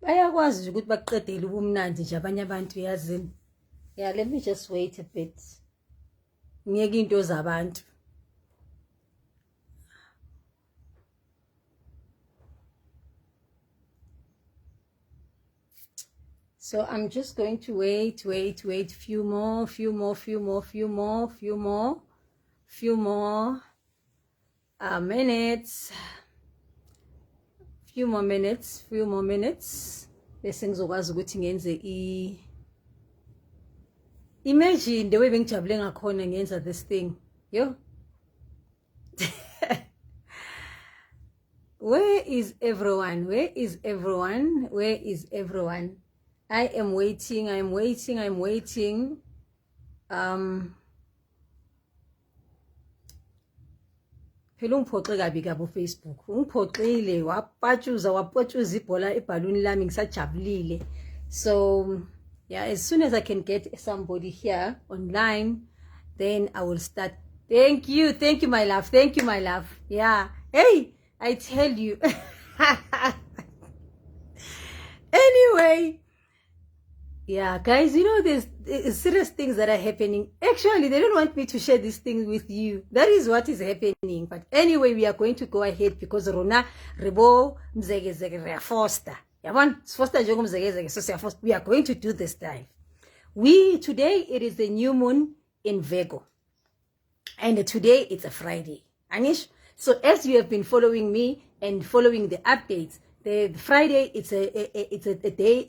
bayakwazi ukuthi baqedele ubumnandi nje abanye abantu yazini. Yeah, let me just wait a bit. Ngeke into zabantu. So I'm just going to wait, few more minutes. Few more minutes. Bese ngizokwazi ukuthi ngenze imagine the way bengijabule ngakhona ngenza this thing. Yo. Where is everyone? I am waiting. Phela ungiphoxe kabi kabo Facebook. Ungiphoxile waphatshuza ibhola ebhaluni lami ngisajabulile. So yeah, as soon as I can get somebody here online, then I will start. Thank you my love. Yeah. Hey, I tell you. Anyway, yeah, guys, you know, there's serious things that are happening. Actually, they don't want me to share these things with you. That is what is happening. But anyway, we are going to go ahead because Rona Rebo Mzege Foster. So we are going to do this dive. Today it is the new moon in Virgo. And today it's a Friday. Anish? So as you have been following me and following the updates, the Friday it's a day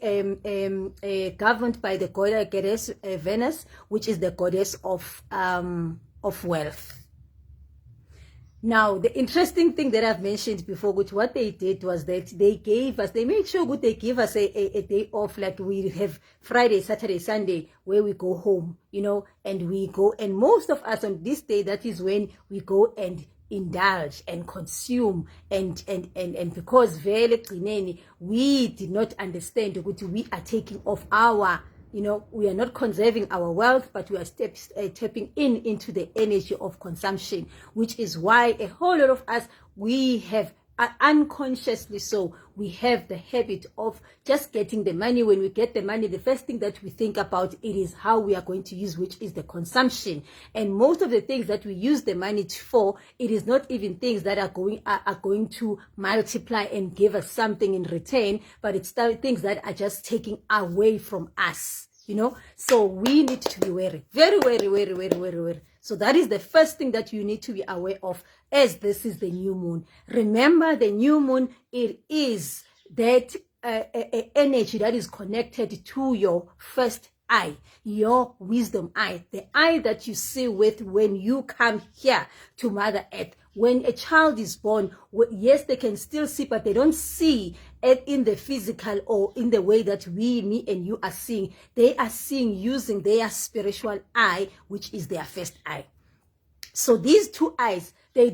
governed by the goddess Venus, which is the goddess of wealth. Now the interesting thing that I've mentioned before, which what they did was that they made sure they give us a day off, like we have Friday, Saturday, Sunday, where we go home, you know, and we go, and most of us on this day, that is when we go and indulge and consume and because we did not understand that we are taking off our, you know, we are not conserving our wealth, but we are stepping into the energy of consumption, which is why a whole lot of us, we have unconsciously so we have the habit of just getting the money. When we get the money, the first thing that we think about it is how we are going to use, which is the consumption. And most of the things that we use the money for, it is not even things that are going to multiply and give us something in return, but it's things that are just taking away from us, you know. So we need to be very wary. So that is the first thing that you need to be aware of, as this is the new moon. Remember, the new moon, it is that energy that is connected to your first eye, your wisdom eye, the eye that you see with when you come here to Mother Earth. When a child is born, yes, they can still see, but they don't see it in the physical or in the way that me and you are seeing. They are seeing using their spiritual eye, which is their first eye. So these two eyes, they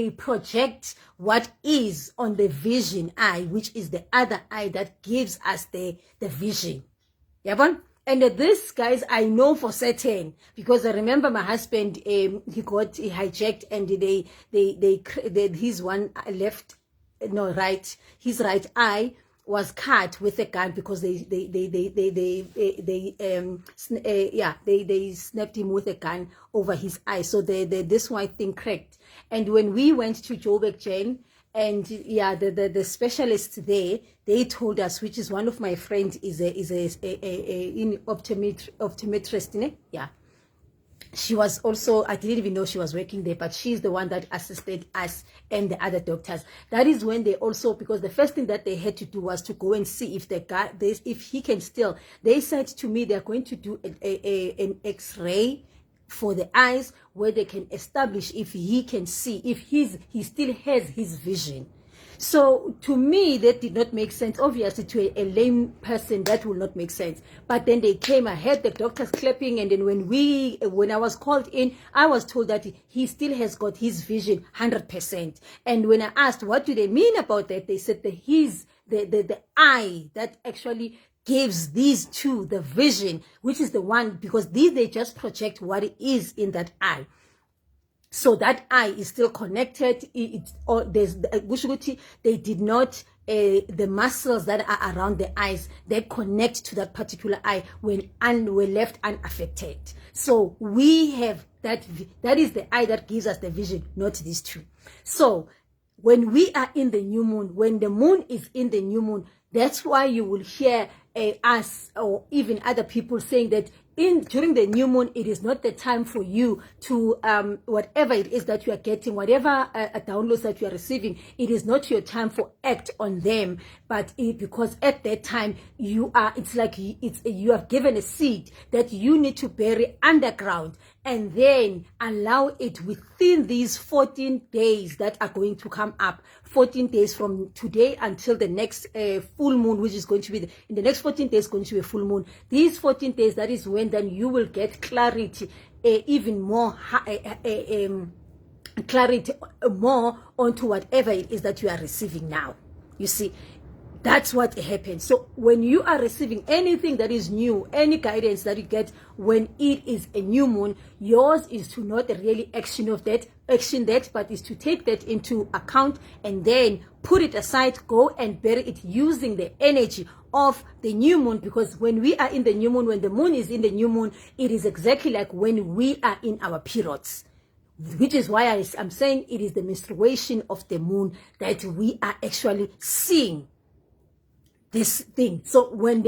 project what is on the vision eye, which is the other eye that gives us the vision. Yabon? And this, guys, I know for certain, because I remember my husband, he got hijacked, and his one left, no, right, his right eye was cut with a gun because they snapped him with a gun over his eye. So this white thing cracked. And when we went to Joburg Jail, and yeah, the specialist there, they told us, which is one of my friends is a optometrist, yeah. She was also, I didn't even know she was working there, but she's the one that assisted us and the other doctors. That is when they also, because the first thing that they had to do was to go and see if the guy, if he can still, they said to me, they're going to do an X-ray for the eyes, where they can establish if he can see, if he still has his vision. So to me, that did not make sense. Obviously, to a lame person, that will not make sense. But then they came, I heard the doctors clapping, and then when I was called in, I was told that he still has got his vision 100%. And when I asked, what do they mean about that? They said that the eye that actually gives these two the vision, which is the one, because they just project what it is in that eye. So that eye is still connected. They did not the muscles that are around the eyes that connect to that particular eye when we're left unaffected. So we have that is the eye that gives us the vision, not these two. So when we are in the new moon, when the moon is in the new moon, that's why you will hear us or even other people saying that during the new moon, it is not the time for you to whatever it is that you are getting, whatever downloads that you are receiving, it is not your time for act on them, but because at that time you have given a seed that you need to bury underground and then allow it within these 14 days that are going to come up, 14 days from today until the next full moon, which is going to be in the next 14 days going to be a full moon. These 14 days, that is when then you will get clarity, even more clarity more onto whatever it is that you are receiving now. You see, that's what happens. So when you are receiving anything that is new, any guidance that you get when it is a new moon, yours is to not really action that, but is to take that into account and then put it aside, go and bury it using the energy of the new moon. Because when we are in the new moon, when the moon is in the new moon, it is exactly like when we are in our periods, which is why I'm saying it is the menstruation of the moon that we are actually seeing this thing. So when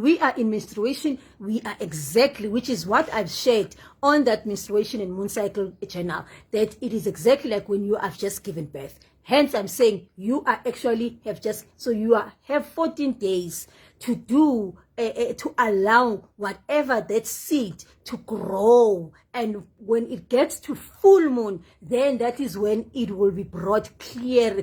we are in menstruation, we are exactly, which is what I've shared on that menstruation and moon cycle channel, that it is exactly like when you have just given birth. Hence, I'm saying you are actually have 14 days to do, to allow whatever that seed to grow. And when it gets to full moon, then that is when it will be brought clearer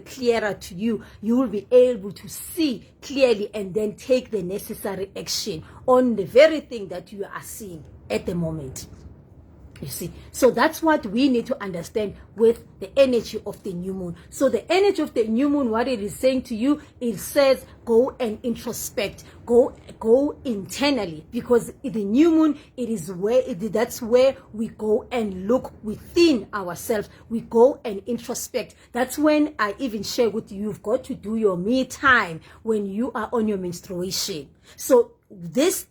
to you. You will be able to see clearly and then take the necessary action on the very thing that you are seeing at the moment. You see, so that's what we need to understand with the energy of the new moon. So the energy of the new moon, what it is saying to you, it says go and introspect, go internally, because the new moon, that's where we go and look within ourselves. We go and introspect. That's when I even share with you, you've got to do your me time when you are on your menstruation. So this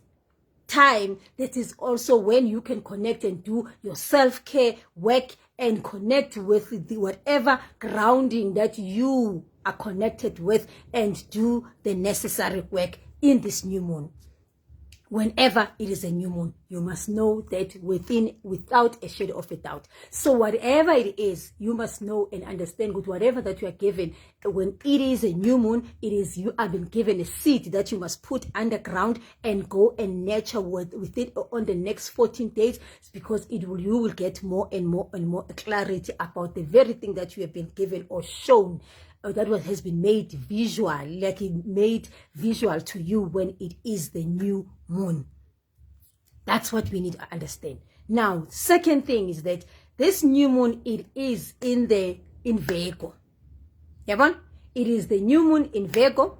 time, that is also when you can connect and do your self-care work and connect with whatever grounding that you are connected with and do the necessary work in this new moon. Whenever it is a new moon, you must know that without a shadow of a doubt. So whatever it is, you must know and understand with whatever that you are given. When it is a new moon, you have been given a seed that you must put underground and go and nurture with it on the next 14 days, because you will get more and more and more clarity about the very thing that you have been given or shown. That has been made visual, like it made visual to you when it is the new moon. That's what we need to understand. Now, second thing is that this new moon, it is in Virgo. Yabon? It is the new moon in Virgo.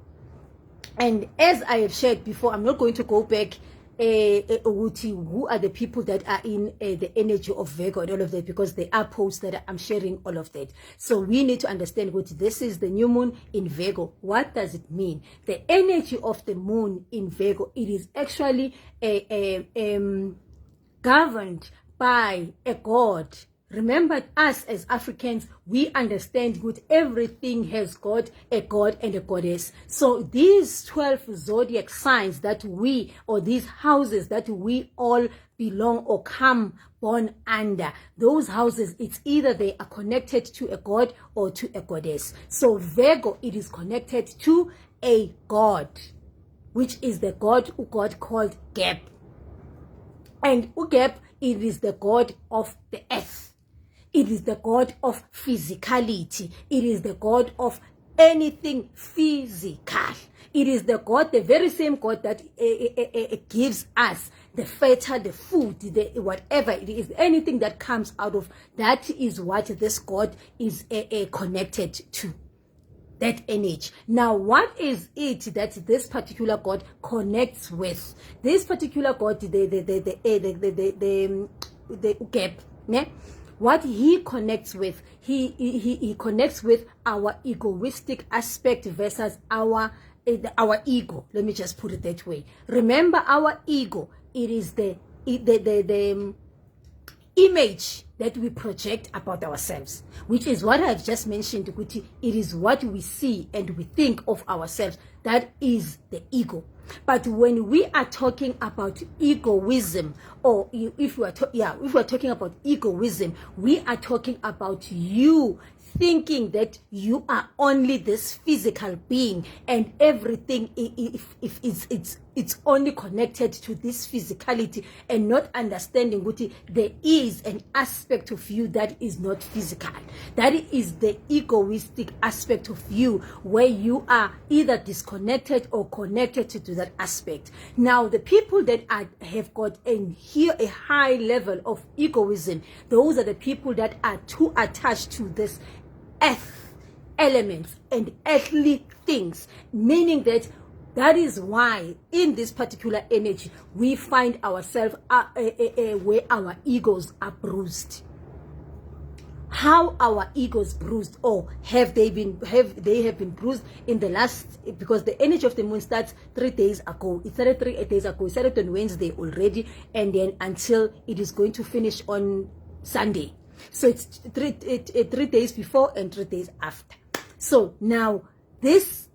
And as I have shared before, I'm not going to go back who are the people that are in the energy of Virgo and all of that, because they are posts that I'm sharing all of that. So we need to understand what this is, the new moon in Virgo. What does it mean? The energy of the moon in Virgo, it is actually governed by a god. Remember, us as Africans, we understand good. Everything has got a god and a goddess. So these 12 zodiac signs that these houses that we all belong or come born under, those houses, it's either they are connected to a god or to a goddess. So Virgo, it is connected to a god, which is the god called Gap. And Ugap, it is the god of the earth. It is the god of physicality. It is the god of anything physical. It is the god, the very same god that gives us the feta, the food, whatever it is, anything that comes out of that is what this god is connected to. That energy. Now, what is it that this particular god connects with? This particular god, the gap, né? what he connects with, he connects with our egoistic aspect versus our ego. Let me just put it that way. Remember, our ego, it is the image that we project about ourselves, which is what I've just mentioned. It is what we see and we think of ourselves. That is the ego. But when we are talking about egoism, or if we are talking about egoism, we are talking about you thinking that you are only this physical being, and everything if it's only connected to this physicality, and not understanding what there is an aspect of you that is not physical. That is the egoistic aspect of you, where you are either disconnected or connected to that aspect. Now, the people that have got a high level of egoism, those are the people that are too attached to this earth elements and earthly things, meaning that is why in this particular energy we find ourselves where our egos are bruised. How our egos bruised, or have they been bruised in the last, because the energy of the moon starts 3 days ago. It started 3 days ago. It started on Wednesday already, and then until it is going to finish on Sunday. So it's 3 days before and 3 days after. So now this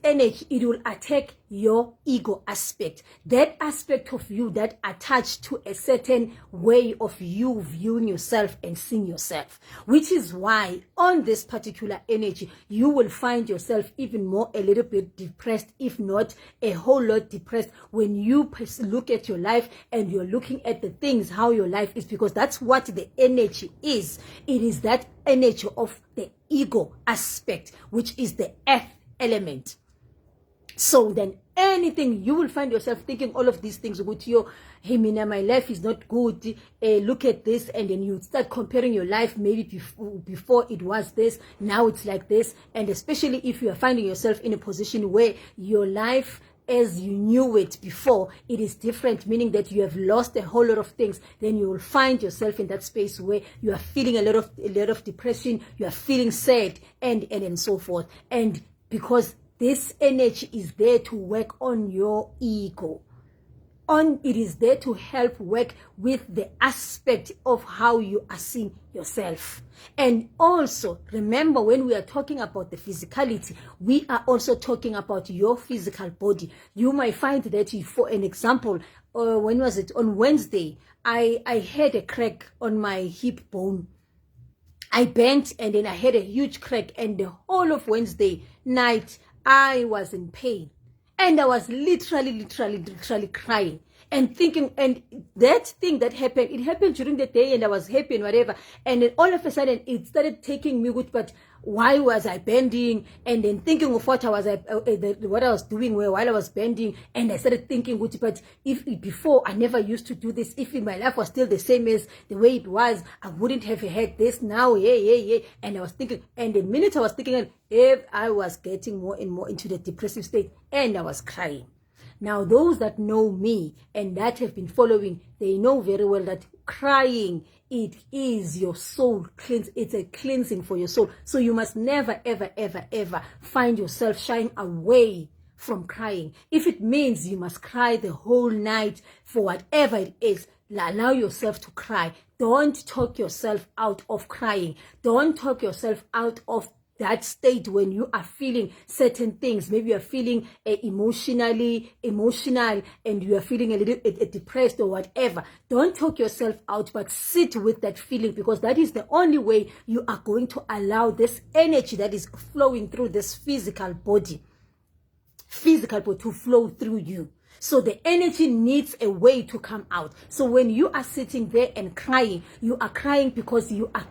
energy, it will attack your ego aspect, that aspect of you that attached to a certain way of you viewing yourself and seeing yourself, which is why on this particular energy you will find yourself even more a little bit depressed, if not a whole lot depressed, when you look at your life and you're looking at the things, how your life is, because that's what the energy is. It is that energy of the ego aspect, which is the earth element. So then anything, you will find yourself thinking all of these things with your, hey mina, my life is not good, look at this, and then you start comparing your life. Maybe before it was this, now it's like this. And especially if you are finding yourself in a position where your life as you knew it before, it is different, meaning that you have lost a whole lot of things, then you will find yourself in that space where you are feeling a lot of depression, you are feeling sad, and so forth. And because this energy is there to work on your ego. It is there to help work with the aspect of how you are seeing yourself. And also, remember, when we are talking about the physicality, we are also talking about your physical body. You might find that, for an example, when was it? On Wednesday, I had a crack on my hip bone. I bent and then I had a huge crack, and the whole of Wednesday night I was in pain, and I was literally crying and thinking, and that thing that happened, it happened during the day and I was happy and whatever, and then all of a sudden it started taking me with, but why was I bending? And then thinking of what I was doing while I was bending, and I started thinking, but if before I never used to do this, if my life was still the same as the way it was, I wouldn't have had this now. And I was thinking, and the minute I was thinking, if I was getting more and more into the depressive state, and I was crying. Now, those that know me and that have been following, they know very well that crying, it is your soul cleanse. It's a cleansing for your soul. So you must never, ever find yourself shying away from crying. If it means you must cry the whole night for whatever it is, allow yourself to cry. Don't talk yourself out of crying. Don't talk yourself out of that state when you are feeling certain things. Maybe you are feeling emotional and you are feeling a little depressed or whatever. Don't talk yourself out, but sit with that feeling, because that is the only way you are going to allow this energy that is flowing through this physical body to flow through you. So the energy needs a way to come out. So when you are sitting there and crying, you are crying because you are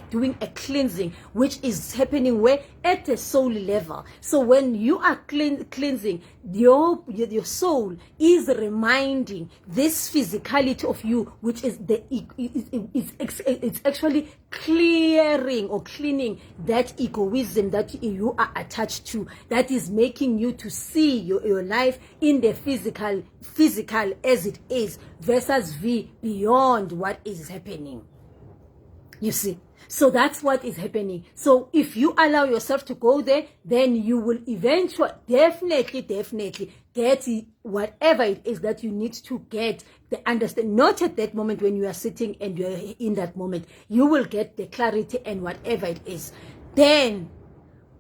doing a cleansing, which is happening where? At a soul level. So when you are cleansing, your soul is reminding this physicality of you, which is it's actually clearing or cleaning that egoism that you are attached to, that is making you to see your life in the physical as it is, versus beyond what is happening. You see? So that's what is happening. So if you allow yourself to go there, then you will eventually, definitely get whatever it is that you need to get. The understand, not at that moment when you are sitting and you're in that moment. You will get the clarity and whatever it is. Then,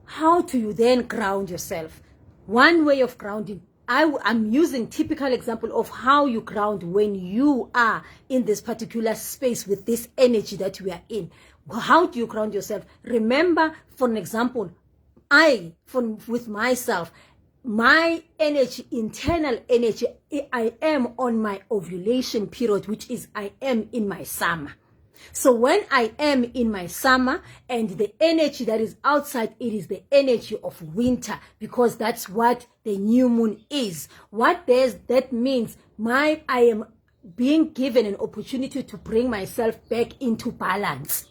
how do you then ground yourself? One way of grounding, I'm using typical example of how you ground when you are in this particular space with this energy that we are in. How do you ground yourself? Remember, for an example, with myself, my energy, internal energy, I am on my ovulation period, which is I am in my summer. So when I am in my summer and the energy that is outside, it is the energy of winter, because that's what the new moon is. What does that means? I am being given an opportunity to bring myself back into balance,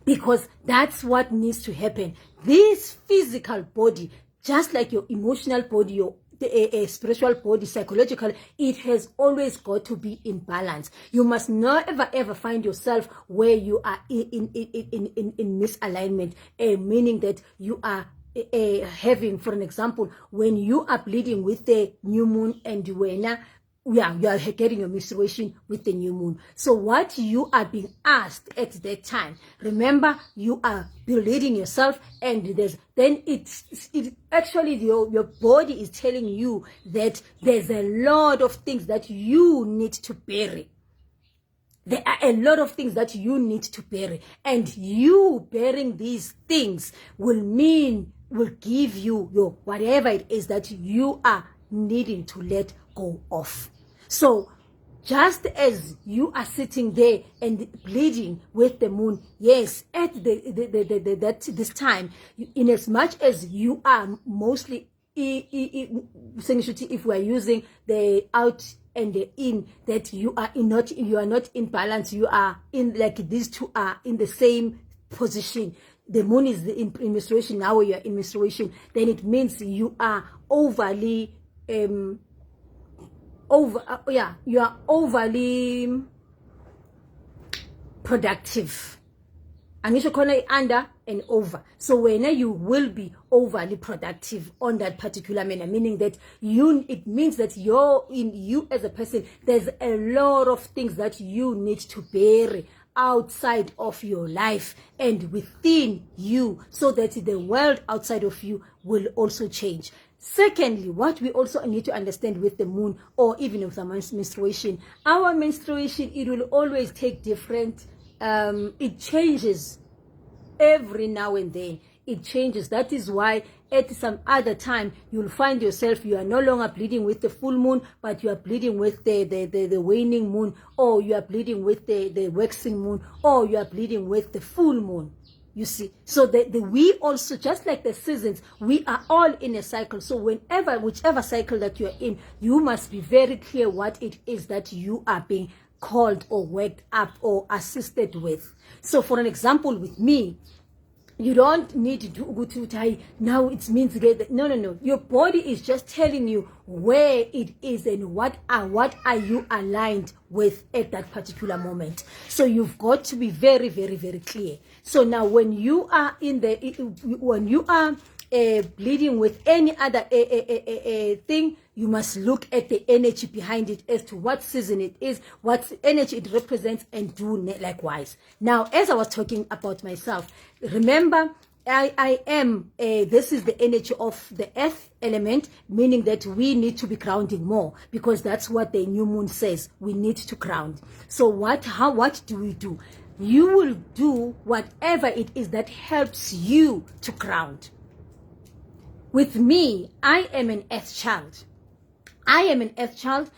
because that's what needs to happen. This physical body, just like your emotional body, your spiritual body, psychological, it has always got to be in balance. You must never ever find yourself where you are in misalignment, meaning that you are having, for an example, when you are bleeding with the new moon and you are getting your menstruation with the new moon. So what you are being asked at that time, remember, you are bleeding yourself, and then it actually your body is telling you that there's a lot of things that you need to bury. There are a lot of things that you need to bury, and you bearing these things will give you your whatever it is that you are needing to let go of. So just as you are sitting there and bleeding with the moon, yes, at this time, in as much as you are mostly, if we are using the out and the in, that you are not in balance, you are in, like, these two are in the same position. The moon is in menstruation, now you are in menstruation, then it means you are overly you are overly productive. Angisho khona under and over. So when you will be overly productive on that particular manner, meaning that it means that you as a person, there's a lot of things that you need to bury outside of your life and within you, so that the world outside of you will also change. Secondly, what we also need to understand with the moon, or even with our menstruation, our menstruation, it will always take different, it changes every now and then. It changes. That is why at some other time you'll find yourself, you are no longer bleeding with the full moon, but you are bleeding with the waning moon, or you are bleeding with the waxing moon, or you are bleeding with the full moon. You see, so we also, just like the seasons, we are all in a cycle. So whichever cycle that you are in, you must be very clear what it is that you are being called or worked up or assisted with. So for an example, with me, you don't need to go to tie now. It means no. Your body is just telling you where it is and what are you aligned with at that particular moment. So you've got to be very, very, very clear. So now, when you are bleeding with any other thing, you must look at the energy behind it as to what season it is, what energy it represents, and do likewise. Now, as I was talking about myself, remember, I am, this is the energy of the earth element, meaning that we need to be grounding more, because that's what the new moon says. We need to ground. So what do we do? You will do whatever it is that helps you to ground. With me, I am an earth child.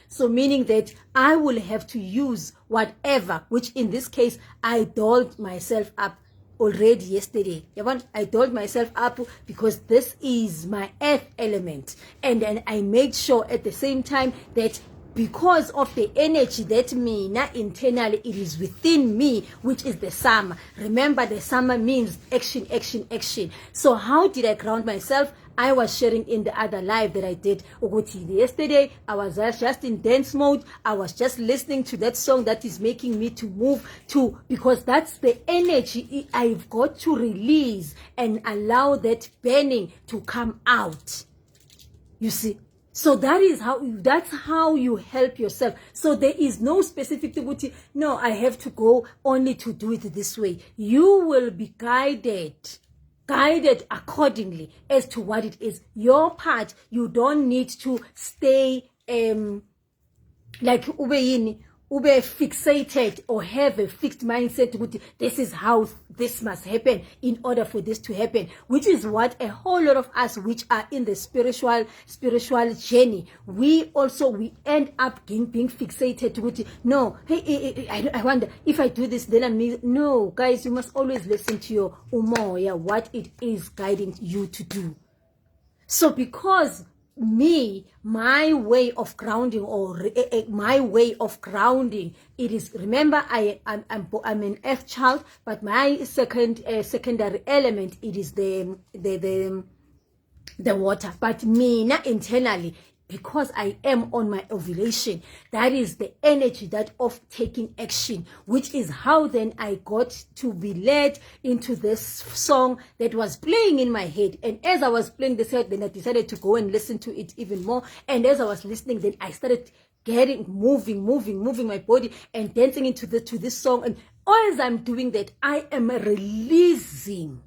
So meaning that I will have to use whatever, which in this case, I dolled myself up already yesterday. I dolled myself up because this is my earth element. And then I made sure at the same time that because of the energy that internally it is within me, which is the summer. Remember, the summer means action. So how did I ground myself? I was sharing in the other live that I did. Yesterday, I was just in dance mode. I was just listening to that song that is making me to move to, because that's the energy I've got to release and allow that burning to come out. You see? So that's how you help yourself. So there is no specific activity. No, I have to go only to do it this way. You will be guided accordingly as to what it is. Your part, you don't need to stay like ube fixated or have a fixed mindset. This is how this must happen in order for this to happen, which is what a whole lot of us which are in the spiritual journey, we end up being fixated with. No, hey, I wonder if I do this, then I'm no, guys. You must always listen to your umoya, what it is guiding you to do. So because my way of grounding, it is, remember, I'm an earth child, but my secondary element, it is the water. But me internally, because I am on my ovulation, that is the energy that of taking action, which is how then I got to be led into this song that was playing in my head. And as I was playing this head, then I decided to go and listen to it even more. And as I was listening, then I started moving my body and dancing into this song. And as I'm doing that, I am releasing,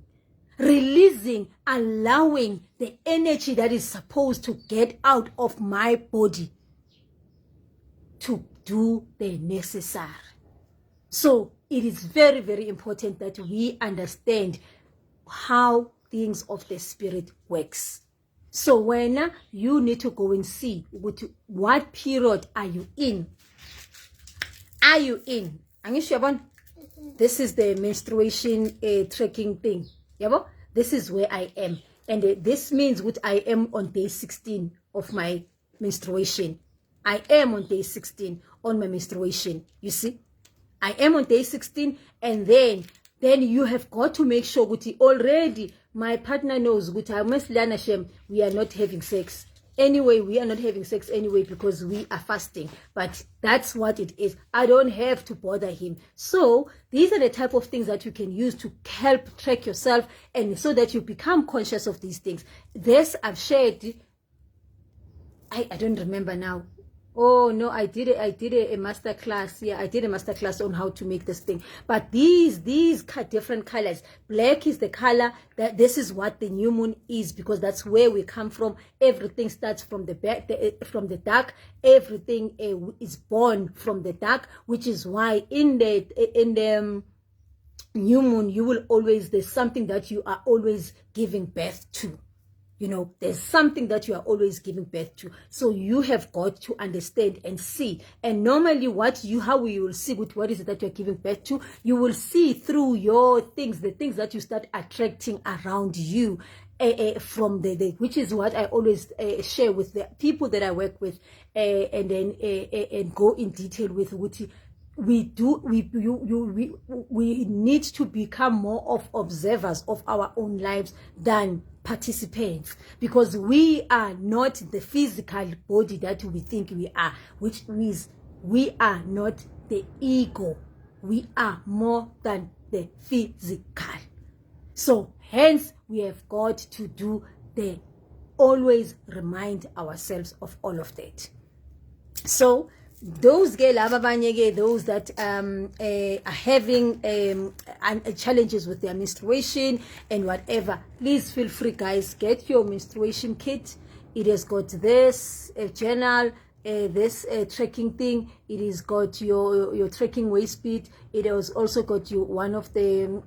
allowing the energy that is supposed to get out of my body to do the necessary. So it is very, very important that we understand how things of the spirit works. So when you need to go and see what period are you in? This is the menstruation tracking thing. This is where I am, and this means what I am on day 16 of my menstruation. I am on day 16 on my menstruation. You see, I am on day 16, and then you have got to make sure that already my partner knows that we are not having sex. Anyway, we are not having sex anyway because we are fasting. But that's what it is. I don't have to bother him. So these are the type of things that you can use to help track yourself, and so that you become conscious of these things. This I've shared. I don't remember now. Oh no, I did a master class. Yeah, I did a master class on how to make this thing. But these different colors. Black is the color that this is what the new moon is, because that's where we come from. Everything starts from the back, from the dark. Everything is born from the dark, which is why in the new moon there's something that you are always giving birth to. You know, there's something that you are always giving birth to. So you have got to understand and see. And normally how you will see with what is it that you're giving birth to, you will see through your things, the things that you start attracting around you, from which is what I always share with the people that I work with, and then and go in detail with what we need to become more of observers of our own lives than participants, because we are not the physical body that we think we are, which means we are not the ego. We are more than the physical. So hence we have got to always remind ourselves of all of that. So those those that are having challenges with their menstruation and whatever, please feel free, guys, get your menstruation kit. It has got this journal, this tracking thing. It has got your tracking waist speed. It has also got you one of the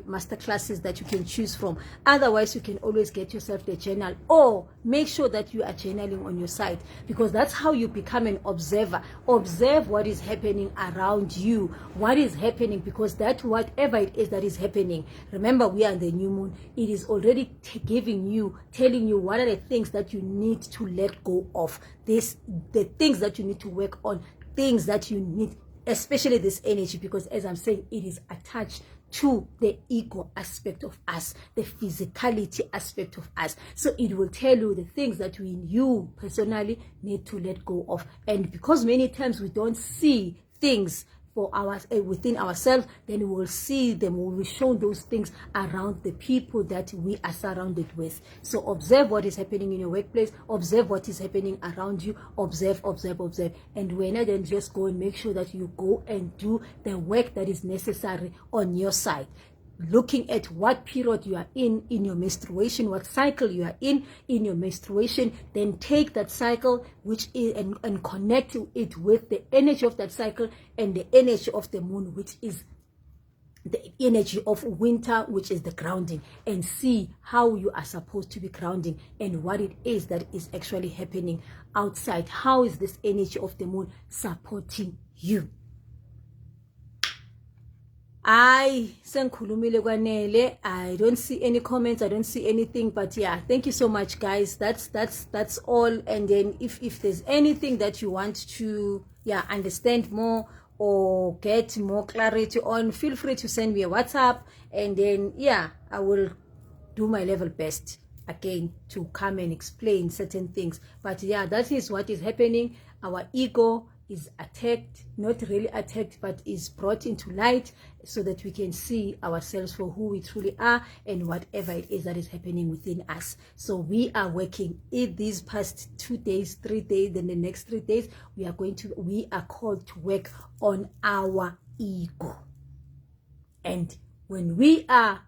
master classes that you can choose from. Otherwise, you can always get yourself the journal, or make sure that you are journaling on your side, because that's how you become an observer. Observe what is happening around you, what is happening, because that whatever it is that is happening, remember, we are in the new moon. It is already telling you what are the things that you need to let go of, the things that you need to work on, things that you need, especially this energy, because as I'm saying, it is attached to the ego aspect of us, the physicality aspect of us. So it will tell you the things that you personally need to let go of. And because many times we don't see things for within ourselves, then we will see them, we will show those things around the people that we are surrounded with. So observe what is happening in your workplace, observe what is happening around you, observe. And when I then just go and make sure that you go and do the work that is necessary on your side. Looking at what period you are in your menstruation, what cycle you are in your menstruation, then take that cycle which is and connect it with the energy of that cycle and the energy of the moon, which is the energy of winter, which is the grounding, and see how you are supposed to be grounding and what it is that is actually happening outside. How is this energy of the moon supporting you? I don't see any comments, I don't see anything, but yeah, thank you so much, guys. That's all. And then if there's anything that you want to understand more or get more clarity on, feel free to send me a WhatsApp, and then I will do my level best again to come and explain certain things. But that is what is happening. Our ego is attacked, not really attacked, but is brought into light so that we can see ourselves for who we truly are and whatever it is that is happening within us. So we are working in these past 2 days, 3 days, then the next 3 days, we are called to work on our ego. And when we are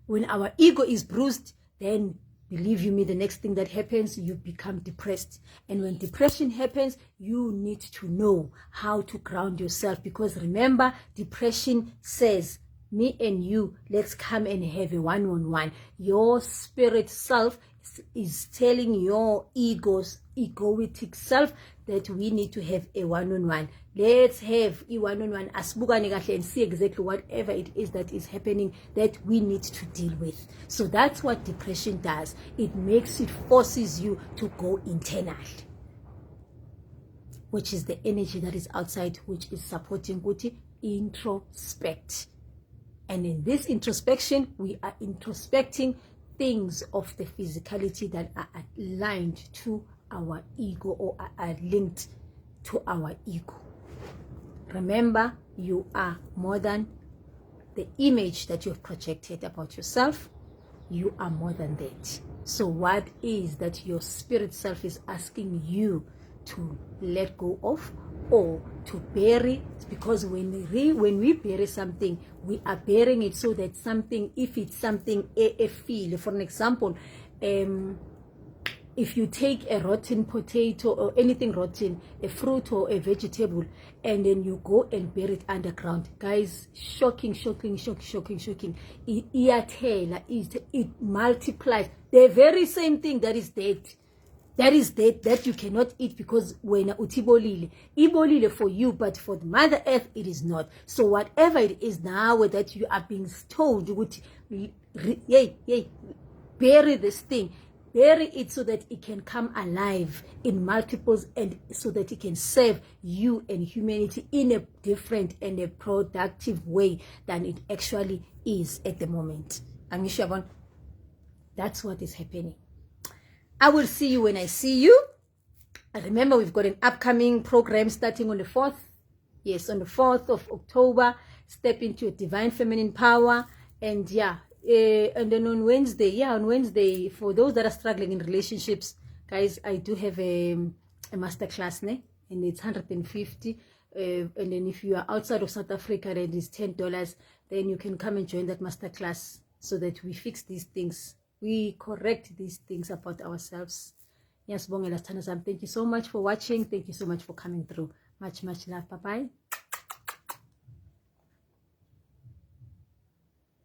when our ego is bruised, then believe you me, the next thing that happens, you become depressed. And when depression happens, you need to know how to ground yourself, because remember, depression says, me and you, let's come and have a one-on-one. Your spirit self is telling your egoic self that we need to have a one-on-one. Let's have a one-on-one and see exactly whatever it is that is happening that we need to deal with. So that's what depression does. It forces you to go internal, which is the energy that is outside, which is supporting introspect. And in this introspection, we are introspecting things of the physicality that are aligned to our ego or are linked to our ego. Remember, you are more than the image that you've projected about yourself. You are more than that. So what is that your spirit self is asking you to let go of or to bury? Because when we bury something, we are burying it so that something, if it's something a feel, for an example, if you take a rotten potato or anything rotten, a fruit or a vegetable, and then you go and bury it underground, guys, shocking. It multiplies. The very same thing that is dead. That you cannot eat, because when ibolile for you, but for the Mother Earth it is not. So whatever it is now that you are being told, bury this thing, bury it so that it can come alive in multiples, and so that it can serve you and humanity in a different and a productive way than it actually is at the moment. Angishabon, that's what is happening. I will see you when I see you. And remember, we've got an upcoming program starting on the 4th. Yes, on the 4th of October. Step into your divine feminine power. And and then on Wednesday, for those that are struggling in relationships, guys, I do have a masterclass, and it's 150. And then if you are outside of South Africa, then it's $10. Then you can come and join that masterclass so that we fix these things. We correct these things about ourselves. Yes, thank you so much for watching. Thank you so much for coming through. Much love. Bye-bye.